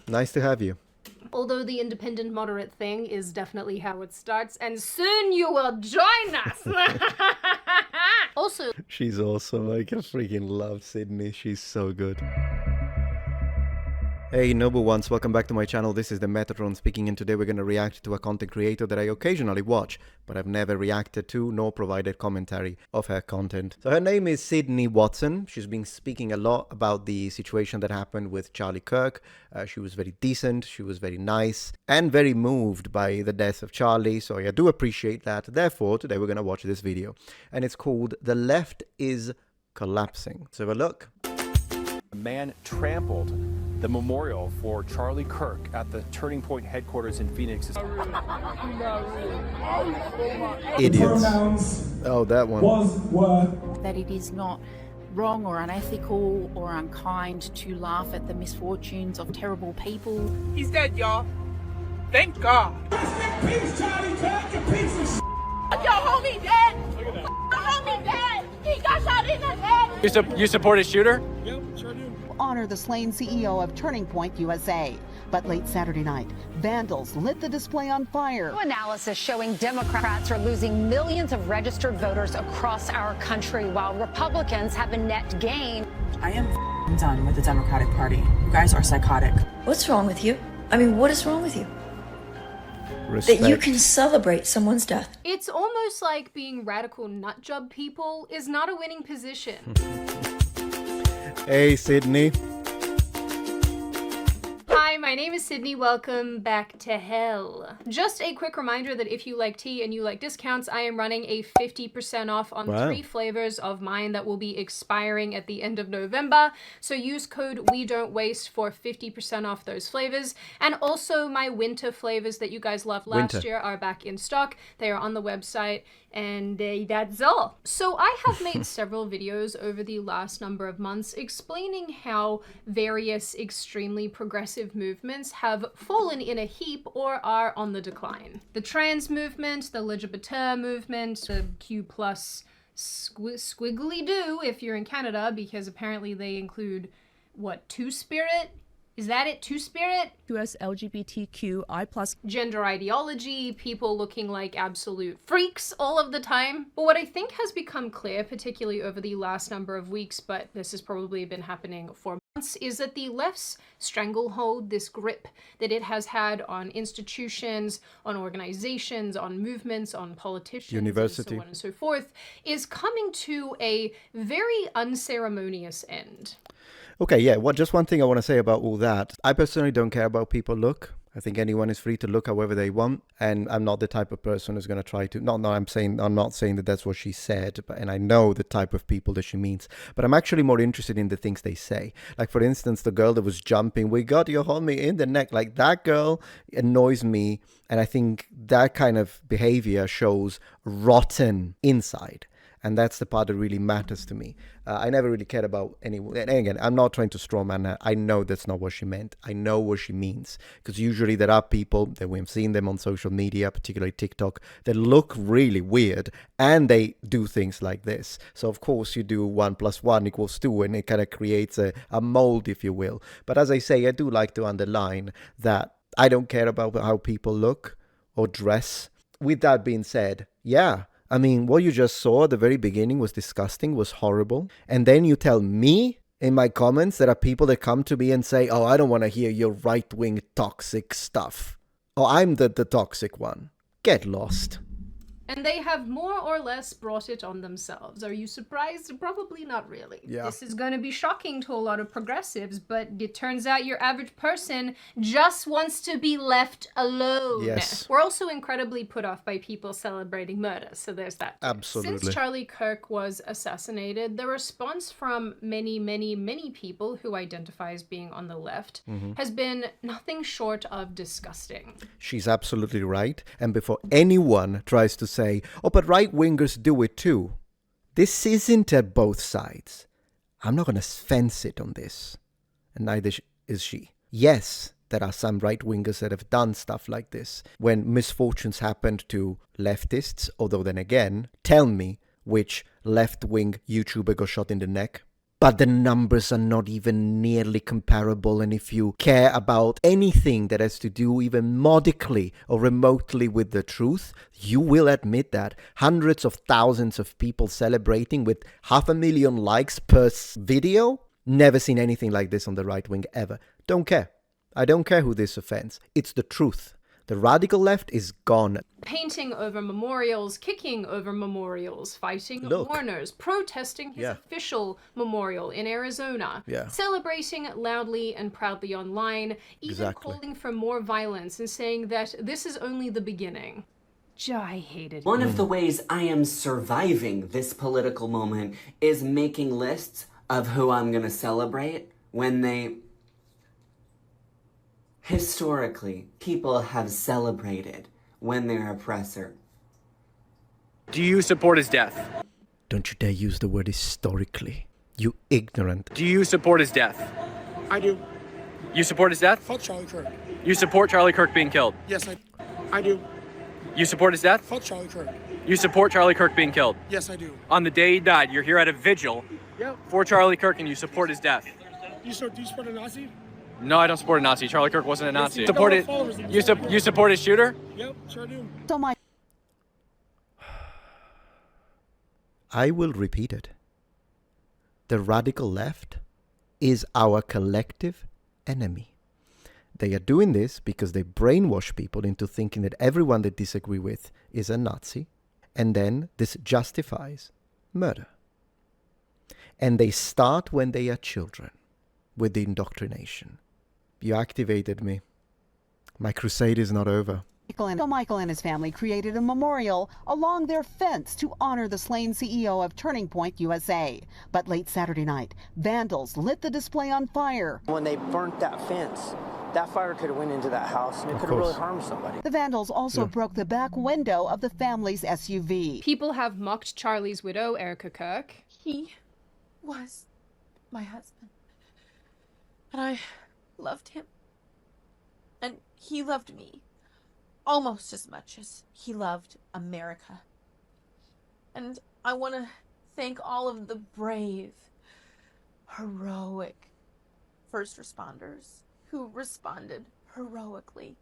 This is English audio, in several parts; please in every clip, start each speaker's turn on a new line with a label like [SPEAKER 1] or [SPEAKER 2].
[SPEAKER 1] Nice to have you.
[SPEAKER 2] Although the independent moderate thing is definitely how it starts, and soon you will join us! Also,
[SPEAKER 1] She's awesome. I can freaking love Sydney. She's so good. Hey noble ones, welcome back to my channel. This is the Metatron speaking, and today we're going to react to a content creator that I occasionally watch, but I've never reacted to nor provided commentary of her content. So her name is Sydney Watson. She's been speaking a lot about the situation that happened with Charlie Kirk. She was very decent, she was very nice, and very moved by the death of Charlie, so I do appreciate that. Therefore, today we're going to watch this video, and it's called The Left is Collapsing. So have a look.
[SPEAKER 3] A man trampled the memorial for Charlie Kirk at the Turning Point headquarters in Phoenix.
[SPEAKER 1] Idiots. Oh, that one.
[SPEAKER 4] That it is not wrong or unethical or unkind to laugh at the misfortunes of terrible people.
[SPEAKER 5] He's dead, y'all. Thank God.
[SPEAKER 6] Peace, Charlie Kirk, you piece of shit.
[SPEAKER 5] Your homie dead. Your homie dead. He got shot in the head.
[SPEAKER 3] You support a shooter?
[SPEAKER 6] Yep, sure do.
[SPEAKER 7] Honor the slain CEO of Turning Point USA. But late Saturday night, vandals lit the display on fire.
[SPEAKER 8] New analysis showing Democrats are losing millions of registered voters across our country, while Republicans have a net gain.
[SPEAKER 9] I am done with the Democratic Party. You guys are psychotic.
[SPEAKER 10] What's wrong with you? I mean, what is wrong with you?
[SPEAKER 1] Respect.
[SPEAKER 10] That you can celebrate someone's death.
[SPEAKER 2] it's almost like being radical nutjob people is not a winning position.
[SPEAKER 1] Hey Sydney.
[SPEAKER 2] Hi, my name is Sydney. Welcome back to hell. Just a quick reminder that if you like tea and you like discounts, I am running a 50% off on 3 flavors of mine that will be expiring at the end of November. So use code WeDon'tWaste for 50% off those flavors. And also my winter flavors that you guys loved last year are back in stock. They are on the website. And that's all. So I have made several videos over the last number of months explaining how various extremely progressive movements have fallen in a heap or are on the decline. The trans movement, the LGBT movement, the Q plus squiggly do if you're in Canada, because apparently they include, what, Two-Spirit? Is that it? Two-Spirit?
[SPEAKER 11] US LGBTQI+.
[SPEAKER 2] Gender ideology, people looking like absolute freaks all of the time. But what I think has become clear, particularly over the last number of weeks, but this has probably been happening for months, is that the left's stranglehold, this grip that it has had on institutions, on organizations, on movements, on politicians,
[SPEAKER 1] University,
[SPEAKER 2] and so on and so forth, is coming to a very unceremonious end.
[SPEAKER 1] Okay, yeah, just one thing I want to say about all that. I personally don't care about people look. I think anyone is free to look however they want, and I'm not the type of person who's going to try to, I'm not saying that that's what she said, and I know the type of people that she means, but I'm actually more interested in the things they say. Like, for instance, the girl that was jumping, "We got your homie in the neck," like that girl annoys me, and I think that kind of behavior shows rotten inside. And that's the part that really matters to me. I never really cared about anyone. And again, I'm not trying to strawman her. I know that's not what she meant. I know what she means. Because usually there are people, that we've seen them on social media, particularly TikTok, that look really weird. And they do things like this. So of course you do 1 + 1 = 2. And it kind of creates a mold, if you will. But as I say, I do like to underline that I don't care about how people look or dress. With that being said, yeah. I mean, what you just saw at the very beginning was disgusting, was horrible. And then you tell me in my comments there are people that come to me and say, "Oh, I don't want to hear your right-wing toxic stuff. Oh, I'm the toxic one." Get lost.
[SPEAKER 2] And they have more or less brought it on themselves. Are you surprised? Probably not really.
[SPEAKER 1] Yeah.
[SPEAKER 2] This is going to be shocking to a lot of progressives, but it turns out your average person just wants to be left alone.
[SPEAKER 1] Yes.
[SPEAKER 2] We're also incredibly put off by people celebrating murder, so there's that too.
[SPEAKER 1] Absolutely.
[SPEAKER 2] Since Charlie Kirk was assassinated, the response from many people who identify as being on the left has been nothing short of disgusting.
[SPEAKER 1] She's absolutely right. And before anyone tries to say, "Oh, but right-wingers do it too," this isn't at both sides. I'm not going to fence it on this. And neither is she. Yes, there are some right-wingers that have done stuff like this when misfortunes happened to leftists, although then again, tell me which left-wing YouTuber got shot in the neck. but the numbers are not even nearly comparable. And if you care about anything that has to do even modically or remotely with the truth, you will admit that hundreds of thousands of people celebrating with 500,000 likes per video. Never seen anything like this on the right wing ever. Don't care. I don't care who this offends. It's the truth. The radical left is gone.
[SPEAKER 2] Painting over memorials, kicking over memorials, fighting mourners, protesting his official memorial in Arizona, celebrating loudly and proudly online, even calling for more violence and saying that this is only the beginning. I hated it.
[SPEAKER 12] One of the ways I am surviving this political moment is making lists of who I'm going to celebrate when they... Historically, people have celebrated when their oppressor.
[SPEAKER 3] Do you support his death?
[SPEAKER 1] Don't you dare use the word historically. You ignorant.
[SPEAKER 3] Do you support his death?
[SPEAKER 6] I do.
[SPEAKER 3] You support his death?
[SPEAKER 6] Fuck Charlie Kirk.
[SPEAKER 3] You support Charlie Kirk being killed?
[SPEAKER 6] Yes, I do.
[SPEAKER 3] You support his death?
[SPEAKER 6] Fuck Charlie Kirk.
[SPEAKER 3] You support Charlie Kirk being killed?
[SPEAKER 6] Yes, I do.
[SPEAKER 3] On the day he died, you're here at a vigil for Charlie Kirk and you support his death.
[SPEAKER 6] Do you support a Nazi?
[SPEAKER 3] No, I don't support a Nazi. Charlie Kirk wasn't a Nazi.
[SPEAKER 6] You
[SPEAKER 3] support his shooter?
[SPEAKER 6] Yep, sure do.
[SPEAKER 7] So my
[SPEAKER 1] I will repeat it. The radical left is our collective enemy. They are doing this because they brainwash people into thinking that everyone they disagree with is a Nazi, and then this justifies murder. And they start when they are children with the indoctrination. You activated me. My crusade is not over.
[SPEAKER 7] Michael and his family created a memorial along their fence to honor the slain CEO of Turning Point USA. But late Saturday night, vandals lit the display on fire.
[SPEAKER 13] When they burnt that fence, that fire could have went into that house and it could have really harmed somebody.
[SPEAKER 7] The vandals also broke the back window of the family's SUV.
[SPEAKER 2] People have mocked Charlie's widow, Erica Kirk.
[SPEAKER 14] He was my husband. And I loved him. And he loved me almost as much as he loved America. And I want to thank all of the brave, heroic first responders who responded heroically.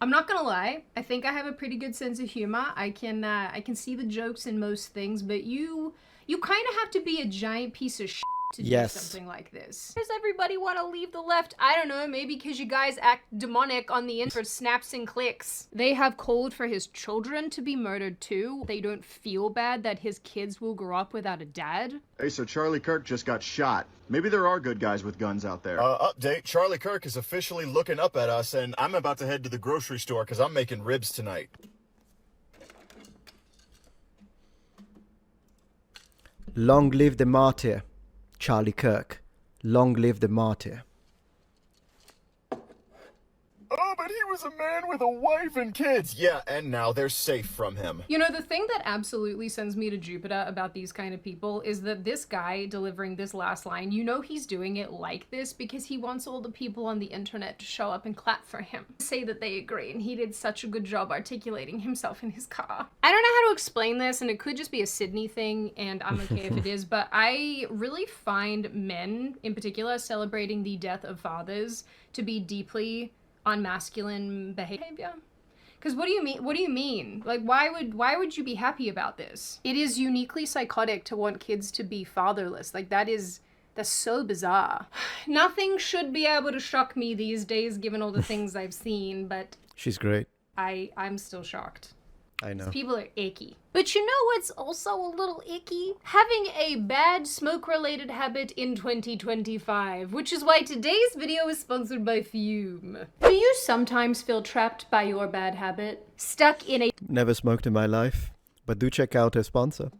[SPEAKER 2] I'm not gonna lie, I think I have a pretty good sense of humor. I can see the jokes in most things, but you kind of have to be a giant piece of shit to do something like this. Does everybody want to leave the left? I don't know, maybe because you guys act demonic on the internet for snaps and clicks. They have called for his children to be murdered too. They don't feel bad that his kids will grow up without a dad.
[SPEAKER 15] Hey, so Charlie Kirk just got shot. Maybe there are good guys with guns out there.
[SPEAKER 16] Update. Charlie Kirk is officially looking up at us, and I'm about to head to the grocery store because I'm making ribs tonight.
[SPEAKER 1] Long live the martyr, Charlie Kirk. Long live the martyr.
[SPEAKER 16] Oh, but he was a man with a wife and kids. Yeah, and now they're safe from him.
[SPEAKER 2] You know, the thing that absolutely sends me to Jupiter about these kind of people is that this guy delivering this last line, you know he's doing it like this because he wants all the people on the internet to show up and clap for him. Say that they agree, and he did such a good job articulating himself in his car. I don't know how to explain this, and it could just be a Sydney thing, and I'm okay if it is, but I really find men, in particular, celebrating the death of fathers to be deeply unmasculine behavior. Because what do you mean? Like, why would you be happy about this? It is uniquely psychotic to want kids to be fatherless. Like, that's so bizarre. Nothing should be able to shock me these days given all the things I've seen, but
[SPEAKER 1] she's great.
[SPEAKER 2] I'm still shocked.
[SPEAKER 1] I know.
[SPEAKER 2] People are icky. But you know what's also a little icky? Having a bad smoke-related habit in 2025, which is why today's video is sponsored by Fume. Do you sometimes feel trapped by your bad habit? Stuck in a...
[SPEAKER 1] Never smoked in my life, but do check out her sponsor.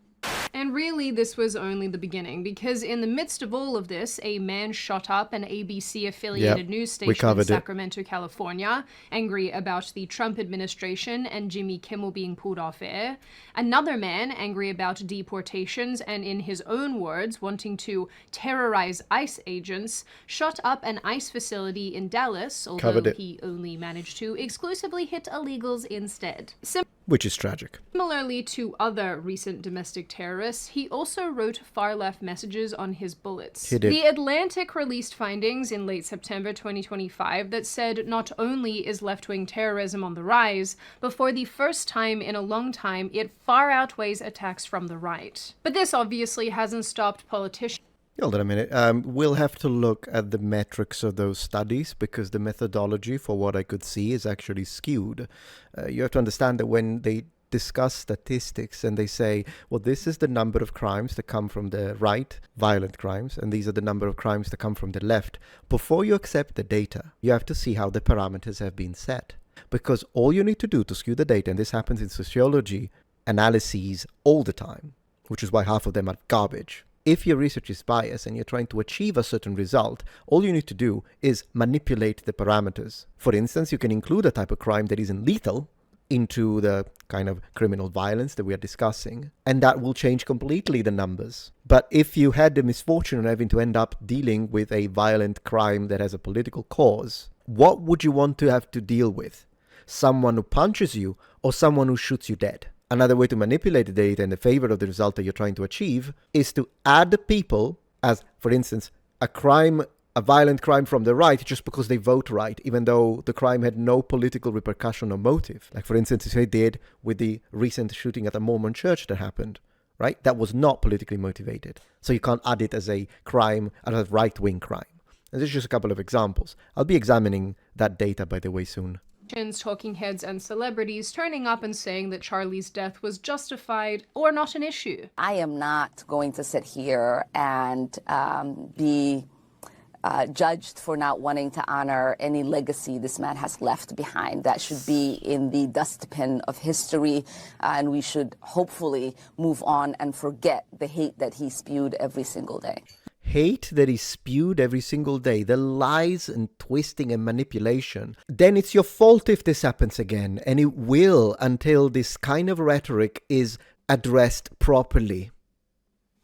[SPEAKER 2] And really, this was only the beginning, because in the midst of all of this, a man shot up an ABC-affiliated news station in Sacramento, California, angry about the Trump administration and Jimmy Kimmel being pulled off air. Another man, angry about deportations and, in his own words, wanting to terrorize ICE agents, shot up an ICE facility in Dallas, although he only managed to exclusively hit illegals instead.
[SPEAKER 1] Which is tragic.
[SPEAKER 2] Similarly to other recent domestic terrorists, this, he also wrote far-left messages on his bullets.
[SPEAKER 1] He did.
[SPEAKER 2] The Atlantic released findings in late September 2025 that said not only is left-wing terrorism on the rise, but for the first time in a long time, it far outweighs attacks from the right. But this obviously hasn't stopped politicians.
[SPEAKER 1] Hold on a minute. We'll have to look at the metrics of those studies because the methodology, for what I could see, is actually skewed. You have to understand that when they discuss statistics and they say, well, this is the number of crimes that come from the right, violent crimes, and these are the number of crimes that come from the left, before you accept the data, you have to see how the parameters have been set. Because all you need to do to skew the data, and this happens in sociology analyses all the time, which is why half of them are garbage. If your research is biased and you're trying to achieve a certain result, all you need to do is manipulate the parameters. For instance, you can include a type of crime that isn't lethal into the kind of criminal violence that we are discussing, and that will change completely the numbers. But if you had the misfortune of having to end up dealing with a violent crime that has a political cause, what would you want to have to deal with? Someone who punches you or someone who shoots you dead? Another way to manipulate the data in the favor of the result that you're trying to achieve is to add people as, for instance, a violent crime from the right just because they vote right, even though the crime had no political repercussion or motive. Like, for instance, as they did with the recent shooting at a Mormon church that happened, right? That was not politically motivated. So you can't add it as a crime, as a right-wing crime. And this is just a couple of examples. I'll be examining that data, by the way, soon.
[SPEAKER 2] Talking heads and celebrities turning up and saying that Charlie's death was justified or not an issue.
[SPEAKER 17] I am not going to sit here and be judged for not wanting to honor any legacy this man has left behind. That should be in the dustbin of history, and we should hopefully move on and forget the hate that he spewed every single day.
[SPEAKER 1] Hate that is spewed every single day, the lies and twisting and manipulation, then it's your fault if this happens again, and it will until this kind of rhetoric is addressed properly.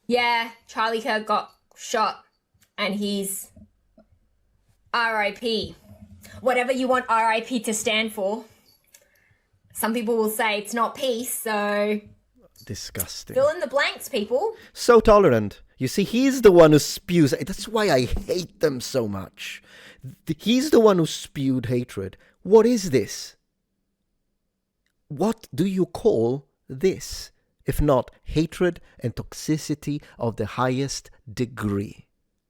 [SPEAKER 18] Yeah, Charlie Kirk got shot and he's RIP. Whatever you want RIP to stand for. Some people will say it's not peace, so...
[SPEAKER 1] Disgusting.
[SPEAKER 18] Fill in the blanks, people.
[SPEAKER 1] So tolerant. You see, he's the one who spews. That's why I hate them so much. He's the one who spewed hatred. What is this? What do you call this, if not hatred and toxicity of the highest degree?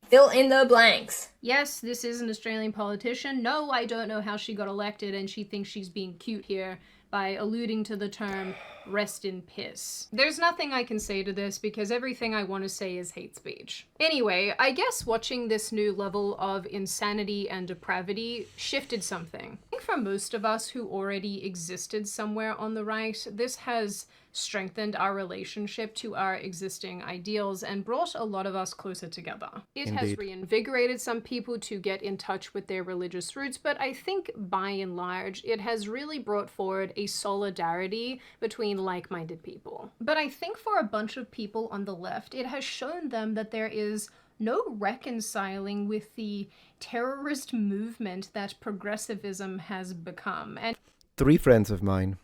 [SPEAKER 18] Fill in the blanks.
[SPEAKER 2] Yes, this is an Australian politician. No, I don't know how she got elected and she thinks she's being cute here by alluding to the term rest in piss. There's nothing I can say to this because everything I want to say is hate speech. Anyway, I guess watching this new level of insanity and depravity shifted something. I think for most of us who already existed somewhere on the right, this has strengthened our relationship to our existing ideals and brought a lot of us closer together. It has reinvigorated some people to get in touch with their religious roots, but I think by and large, it has really brought forward a solidarity between like-minded people. But I think for a bunch of people on the left, it has shown them that there is no reconciling with the terrorist movement that progressivism has become. And
[SPEAKER 1] 3 friends of mine,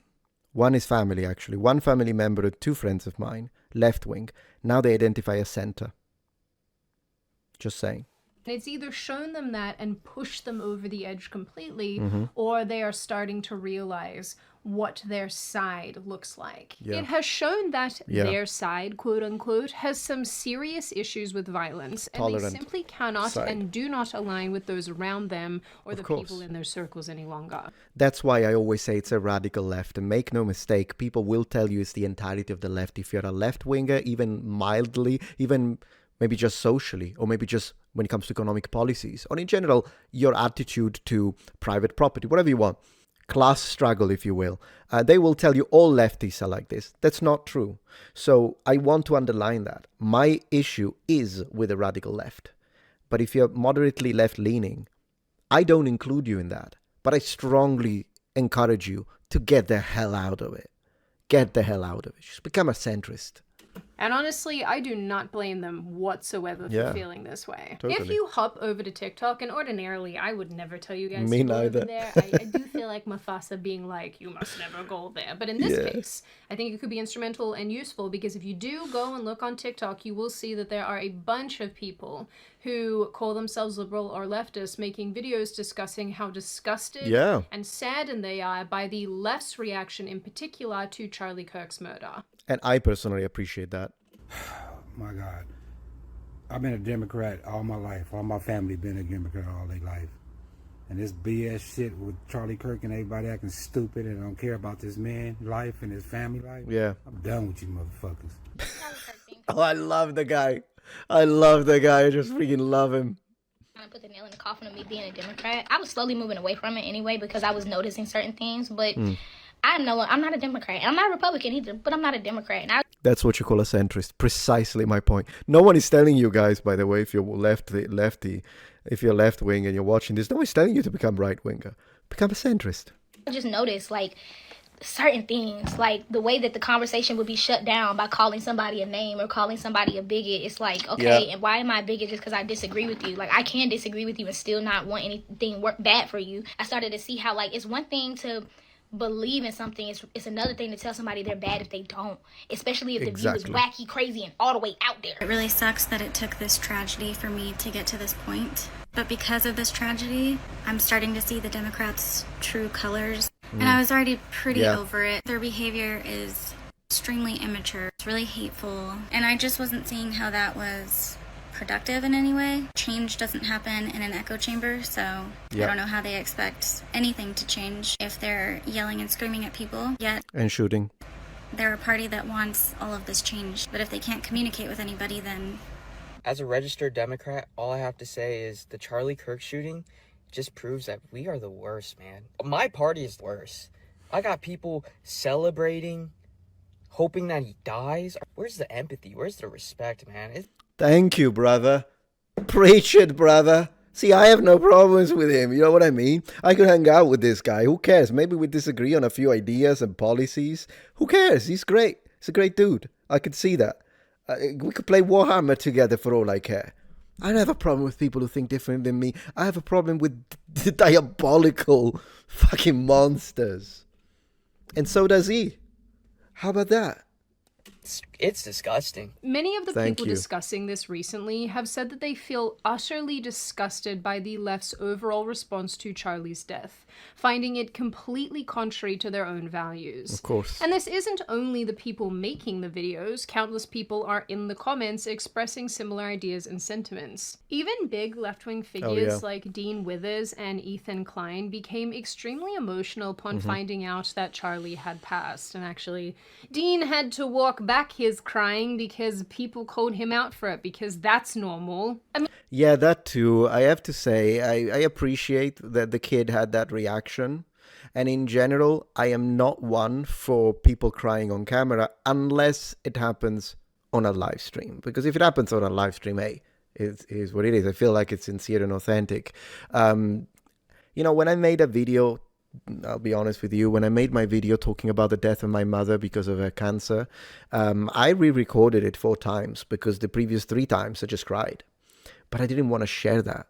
[SPEAKER 1] one is family actually, one family member and 2 friends of mine, left-wing, now they identify as center. Just saying.
[SPEAKER 2] It's either shown them that and pushed them over the edge completely, or they are starting to realize what their side looks like.
[SPEAKER 1] Yeah.
[SPEAKER 2] It has shown that their side, quote unquote, has some serious issues with violence, and they simply cannot and do not align with those around them or the people in their circles any longer.
[SPEAKER 1] That's why I always say it's a radical left, and make no mistake, people will tell you it's the entirety of the left. If you're a left-winger, even mildly, even maybe just socially, or maybe just when it comes to economic policies, or in general, your attitude to private property, whatever you want, class struggle, if you will, they will tell you all leftists are like this. That's not true. So I want to underline that. My issue is with the radical left. But if you're moderately left-leaning, I don't include you in that. But I strongly encourage you to get the hell out of it. Get the hell out of it. Just become a centrist.
[SPEAKER 2] And honestly, I do not blame them whatsoever for feeling this way.
[SPEAKER 1] Totally.
[SPEAKER 2] If you hop over to TikTok, and ordinarily I would never tell you guys
[SPEAKER 1] Me
[SPEAKER 2] to go
[SPEAKER 1] neither.
[SPEAKER 2] over there, I do feel like Mufasa being like, you must never go there. But in this case, I think it could be instrumental and useful, because if you do go and look on TikTok, you will see that there are a bunch of people who call themselves liberal or leftist making videos discussing how disgusted and saddened they are by the left's reaction in particular to Charlie Kirk's murder.
[SPEAKER 1] And I personally appreciate that.
[SPEAKER 19] My God. I've been a Democrat all my life. All my family been a Democrat all their life. And this BS shit with Charlie Kirk and everybody acting stupid and don't care about this man life and his family life.
[SPEAKER 1] Yeah.
[SPEAKER 19] I'm done with you motherfuckers.
[SPEAKER 1] Oh, I love the guy. I just freaking love him.
[SPEAKER 20] Kind of put the nail in the coffin of me being a Democrat. I was slowly moving away from it anyway because I was noticing certain things, but I know I'm not a Democrat. I'm not a Republican either, but I'm not a Democrat. And
[SPEAKER 1] That's what you call a centrist. Precisely my point. No one is telling you guys, by the way, if you're lefty, if you're left wing and you're watching this, no one's telling you to become right winger. Become a centrist.
[SPEAKER 20] I just noticed like certain things, like the way that the conversation would be shut down by calling somebody a name or calling somebody a bigot. It's like, okay, and why am I a bigot just because I disagree with you? Like, I can disagree with you and still not want anything bad for you. I started to see how, like, it's one thing to believe in something, it's another thing to tell somebody they're bad if they don't, especially if the view is wacky, crazy, and all the way out there.
[SPEAKER 21] It really sucks that it took this tragedy for me to get to this point. But because of this tragedy, I'm starting to see the Democrats' true colors. And I was already pretty over it. Their behavior is extremely immature. It's really hateful. And I just wasn't seeing how that was productive in any way. Change doesn't happen in an echo chamber, so I don't know how they expect anything to change if they're yelling and screaming at people, yet
[SPEAKER 1] and shooting.
[SPEAKER 21] They're a party that wants all of this change. But if they can't communicate with anybody, then...
[SPEAKER 22] As a registered Democrat, all I have to say is the Charlie Kirk shooting just proves that we are the worst, man. My party is worse. I got people celebrating, hoping that he dies. Where's the empathy? Where's the respect, man?
[SPEAKER 1] Thank you, brother. Preach it, brother. See, I have no problems with him. You know what I mean? I could hang out with this guy. Who cares? Maybe we disagree on a few ideas and policies. Who cares? He's great. He's a great dude. I could see that. We could play Warhammer together for all I care. I don't have a problem with people who think different than me. I have a problem with the diabolical fucking monsters. And so does he. How about that?
[SPEAKER 22] It's disgusting.
[SPEAKER 2] Many of the people discussing this recently have said that they feel utterly disgusted by the left's overall response to Charlie's death, finding it completely contrary to their own values.
[SPEAKER 1] Of course.
[SPEAKER 2] And this isn't only the people making the videos. Countless people are in the comments expressing similar ideas and sentiments. Even big left-wing figures like Dean Withers and Ethan Klein became extremely emotional upon finding out that Charlie had passed. And actually, Dean had to walk back his crying because people called him out for it, because that's normal.
[SPEAKER 1] Yeah, that too. I have to say, I appreciate that the kid had that reaction. And in general, I am not one for people crying on camera unless it happens on a live stream. Because if it happens on a live stream, hey, it is what it is. I feel like it's sincere and authentic. You know, when I made a video, I'll be honest with you, when I made my video talking about the death of my mother because of her cancer, I re-recorded it 4 times because the previous 3 times I just cried. But I didn't want to share that.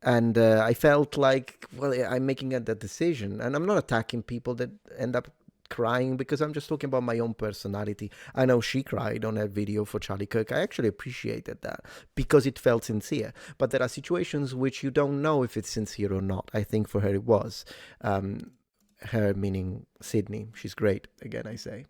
[SPEAKER 1] And I felt like, well, I'm making that decision. And I'm not attacking people that end up crying because I'm just talking about my own personality. I know she cried on her video for Charlie Kirk. I actually appreciated that because it felt sincere. But there are situations which you don't know if it's sincere or not. I think for her it was. Her meaning Sydney. She's great, again, I say.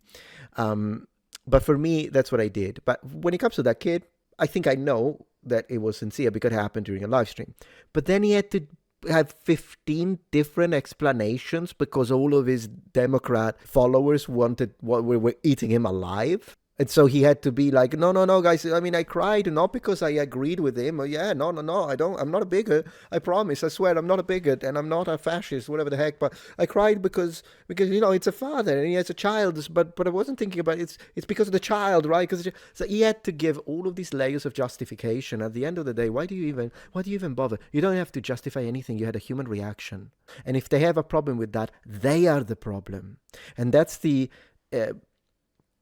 [SPEAKER 1] But for me, that's what I did. But when it comes to that kid, I think I know that it was sincere because it happened during a live stream. But then he had to have 15 different explanations because all of his Democrat followers were eating him alive. And so he had to be like, no, guys. I mean, I cried not because I agreed with him. I'm not a bigot. I promise. I swear I'm not a bigot and I'm not a fascist, whatever the heck. But I cried because you know, it's a father and he has a child. But I wasn't thinking about it. It's because of the child, right? So he had to give all of these layers of justification. At the end of the day, why do you even bother? You don't have to justify anything. You had a human reaction. And if they have a problem with that, they are the problem. And that's the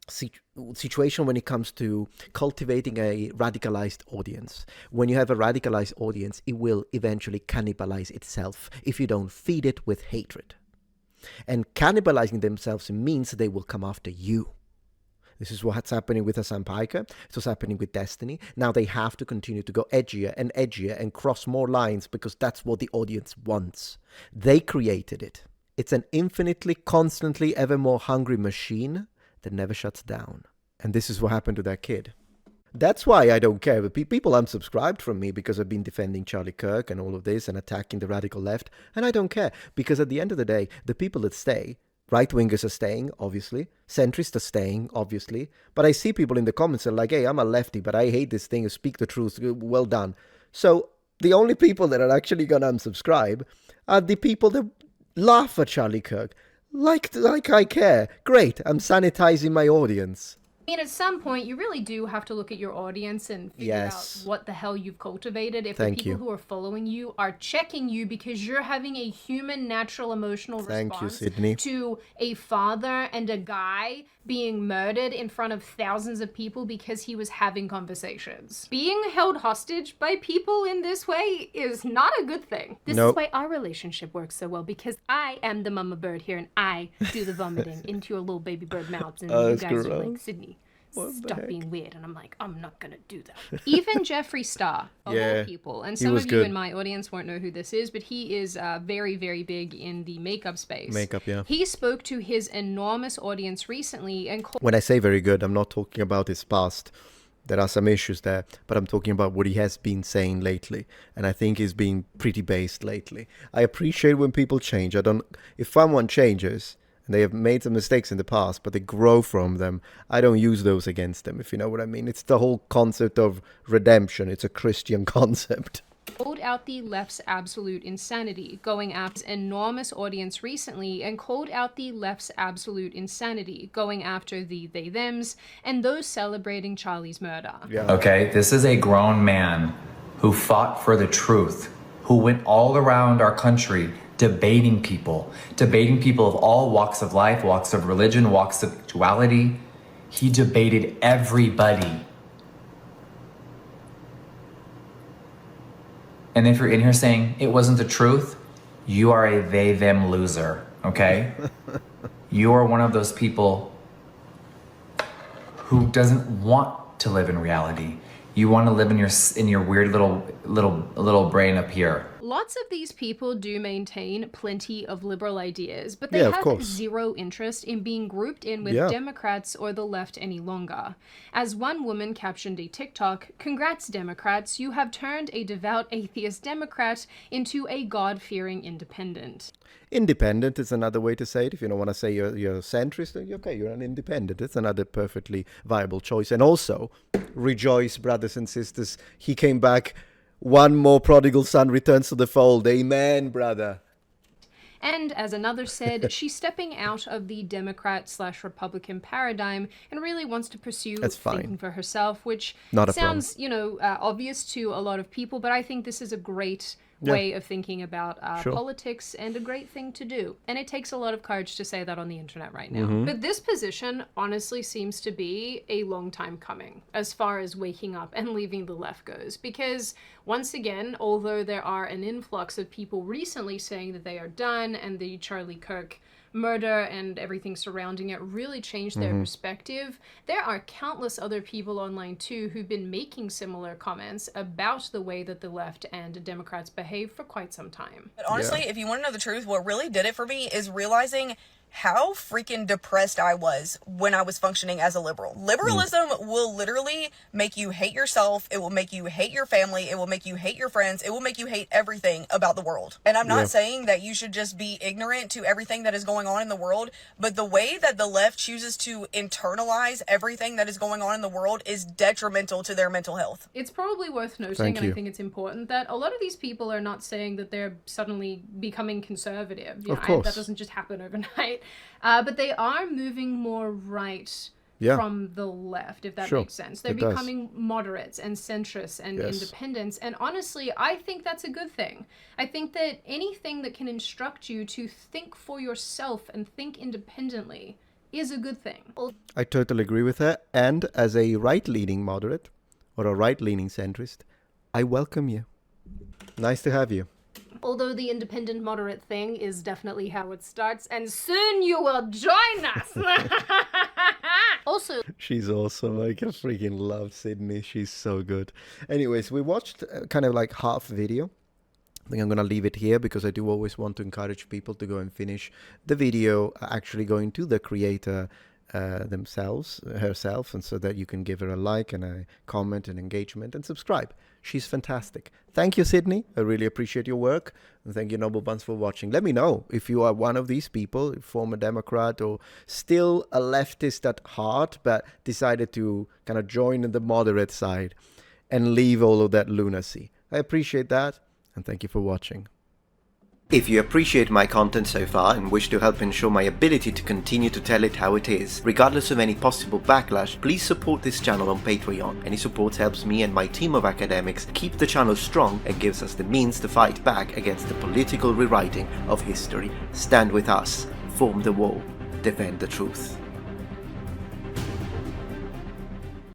[SPEAKER 1] situation when it comes to cultivating a radicalized audience. When you have a radicalized audience, it will eventually cannibalize itself if you don't feed it with hatred. And cannibalizing themselves means they will come after you. This is what's happening with Hassan Piker. It's what's happening with Destiny. Now they have to continue to go edgier and cross more lines because that's what the audience wants. They created it. It's an infinitely, constantly, ever more hungry machine that never shuts down. And this is what happened to that kid. That's why I don't care. But people unsubscribed from me because I've been defending Charlie Kirk and all of this and attacking the radical left. And I don't care. Because at the end of the day, the people that stay, right-wingers are staying, obviously. Centrists are staying, obviously. But I see people in the comments that are like, hey, I'm a lefty, but I hate this thing. Speak the truth. Well done. So the only people that are actually going to unsubscribe are the people that laugh at Charlie Kirk. Like I care. Great, I'm sanitizing my audience.
[SPEAKER 2] I mean, at some point, you really do have to look at your audience and figure out what the hell you've cultivated. If the people who are following you are checking you because you're having a human, natural, emotional response to a father and a guy being murdered in front of thousands of people because he was having conversations. Being held hostage by people in this way is not a good thing. This is why our relationship works so well, because I am the mama bird here and I do the vomiting into your little baby bird mouths, and you guys are like, Sydney, stop being weird. And I'm like, I'm not gonna do that. Even Jeffree Star, of all people, and some of you in my audience won't know who this is, but he is very, very big in the makeup space. He spoke to his enormous audience recently and
[SPEAKER 1] when I say very good, I'm not talking about his past. There are some issues there, but I'm talking about what he has been saying lately. And I think he's been pretty based lately. I appreciate when people change. If someone changes, they have made some mistakes in the past, but they grow from them, I don't use those against them, if you know what I mean. It's the whole concept of redemption. It's a Christian concept.
[SPEAKER 2] Called out the left's absolute insanity, going after an enormous audience recently, and called out the left's absolute insanity, going after the they-thems, and those celebrating Charlie's murder.
[SPEAKER 4] Okay, this is a grown man who fought for the truth, who went all around our country debating people of all walks of life, walks of religion, walks of sexuality. He debated everybody. And if you're in here saying it wasn't the truth, you are a they-them loser, okay? You are one of those people who doesn't want to live in reality. You want to live in your weird little brain up here.
[SPEAKER 2] Lots of these people do maintain plenty of liberal ideas, but they have zero interest in being grouped in with Democrats or the left any longer. As one woman captioned a TikTok, "Congrats, Democrats, you have turned a devout atheist Democrat into a God-fearing independent."
[SPEAKER 1] Independent is another way to say it. If you don't want to say you're a centrist, okay, you're an independent. It's another perfectly viable choice. And also, rejoice, brothers and sisters. He came back. One more prodigal son returns to the fold. Amen, brother.
[SPEAKER 2] And as another said, she's stepping out of the Democrat/Republican paradigm and really wants to pursue thinking for herself, which sounds, obvious to a lot of people, but I think this is a great way of thinking about politics and a great thing to do. And it takes a lot of courage to say that on the internet right now. But this position honestly seems to be a long time coming as far as waking up and leaving the left goes. Because once again, although there are an influx of people recently saying that they are done and the Charlie Kirk murder and everything surrounding it really changed their perspective, there are countless other people online too who've been making similar comments about the way that the left and Democrats behave for quite some time.
[SPEAKER 5] But honestly, if you want to know the truth, what really did it for me is realizing how freaking depressed I was when I was functioning as a liberal. Liberalism will literally make you hate yourself. It will make you hate your family. It will make you hate your friends. It will make you hate everything about the world. And I'm not saying that you should just be ignorant to everything that is going on in the world, but the way that the left chooses to internalize everything that is going on in the world is detrimental to their mental health.
[SPEAKER 2] It's probably worth noting, and I think it's important, that a lot of these people are not saying that they're suddenly becoming conservative. You know, that doesn't just happen overnight. But they are moving more right from the left, if that makes sense. They're becoming moderates and centrists and independents. And honestly, I think that's a good thing. I think that anything that can instruct you to think for yourself and think independently is a good thing.
[SPEAKER 1] I totally agree with her. And as a right-leaning moderate, or a right-leaning centrist, I welcome you. Nice to have you.
[SPEAKER 2] Although the independent moderate thing is definitely how it starts, and soon you will join us! Also,
[SPEAKER 1] she's awesome. I can freaking love Sydney. She's so good. Anyways, we watched kind of like half video. I think I'm going to leave it here because I do always want to encourage people to go and finish the video actually going to the creator herself, and so that you can give her a like and a comment and engagement and subscribe. She's fantastic. Thank you, Sydney. I really appreciate your work. And thank you, Noble Buns, for watching. Let me know if you are one of these people, former Democrat or still a leftist at heart, but decided to kind of join the moderate side and leave all of that lunacy. I appreciate that. And thank you for watching. If you appreciate my content so far and wish to help ensure my ability to continue to tell it how it is, regardless of any possible backlash, please support this channel on Patreon. Any support helps me and my team of academics keep the channel strong and gives us the means to fight back against the political rewriting of history. Stand with us, form the wall, defend the truth.